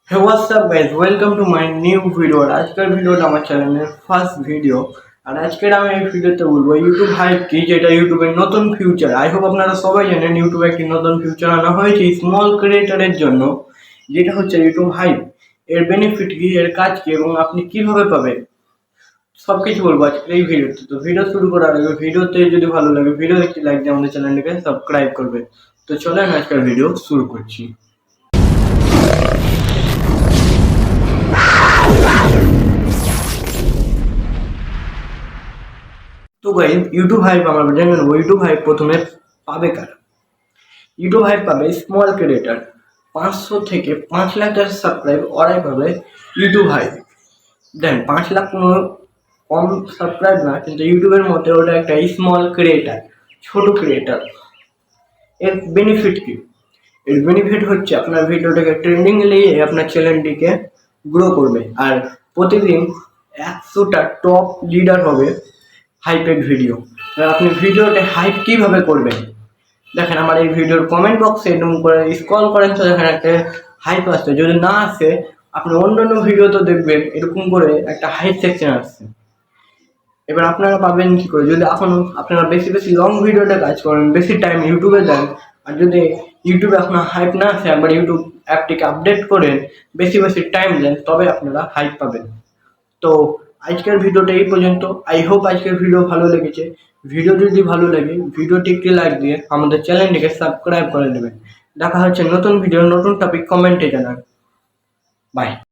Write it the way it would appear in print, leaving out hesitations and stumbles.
Hey, what's up guys? Welcome to my new video. আজকের ভিডিওটা আমার চ্যানেলের ফার্স্ট ভিডিও। আর আজকের আমি এই ভিডিওতে বলবো ইউটিউব হাইপ কি, যেটা ইউটিউবের নতুন ফিউচার। আই হোপ আপনারা সবাই জানেন ইউটিউবে একটি নতুন ফিউচার আনা হয়েছে স্মল ক্রিয়েটরের জন্য, যেটা হচ্ছে ইউটিউব হাইপ। এর বেনিফিট কি, এর কাজ কি এবং আপনি কিভাবে পাবেন সব কিছু বলবো আজকের এই ভিডিওতে। তো ভিডিও শুরু করার আগে ভিডিওতে যদি ভালো লাগে ভিডিও একটি লাইক দিয়ে আমাদের চ্যানেলটাকে সাবস্ক্রাইব করবে। তো চলেন আজকের ভিডিও শুরু করছি। তো গাইজ ইউটিউব হাইপ আমরা জেনে নেবো ইউটিউব হাইপ প্রথমে পাবে কারা। ইউটিউব হাইপ পাবে স্মল ক্রিয়েটার, 500 থেকে 5 লাখের সাবস্ক্রাইব ওরাই পাবে ইউটিউব হাইপ। দেন 5 লাখ কোনো কম সাবস্ক্রাইব না, কিন্তু ইউটিউবের মধ্যে ওটা একটা স্মল ক্রিয়েটার, ছোট ক্রিয়েটার। এর বেনিফিট কি? এর বেনিফিট হচ্ছে আপনার ভিডিওটাকে ট্রেন্ডিং নিয়ে আপনার চ্যানেলটিকে গ্রো করবে। আর প্রতিদিন 100টা টপ লিডার হবে হাইপেড ভিডিও। আপনি ভিডিওতে হাইপ কিভাবে করবেন দেখেন, আমার এই ভিডিওর কমেন্ট বক্সে এরকম করে স্ক্রল করেন তো দেখেন একটা হাইপ আসছে। যদি না আসে আপনি অন্যান্য ভিডিও তো দেখবেন এরকম করে একটা হাইপ সেকশন আসছে। এবার আপনারা পাবেন কি করে, যদি এখন আপনারা বেশি বেশি লং ভিডিওতে কাজ করেন, বেশি টাইম ইউটিউবে দেন, আর যদি ইউটিউবে আপনার হাইপ না আসে একবার ইউটিউব অ্যাপটিকে আপডেট করেন, বেশি বেশি টাইম দেন, তবে আপনারা হাইপ পাবেন। তো আজকের ভিডিওটা এই পর্যন্ত। আই হোপ আজকের ভিডিও ভালো লেগেছে। ভিডিও যদি ভালো লাগে ভিডিওটি একটি লাইক দিয়ে আমাদের চ্যানেলটিকে সাবস্ক্রাইব করে নেবেন। দেখা হচ্ছে নতুন ভিডিও, নতুন টপিক কমেন্টে জানান। বাই।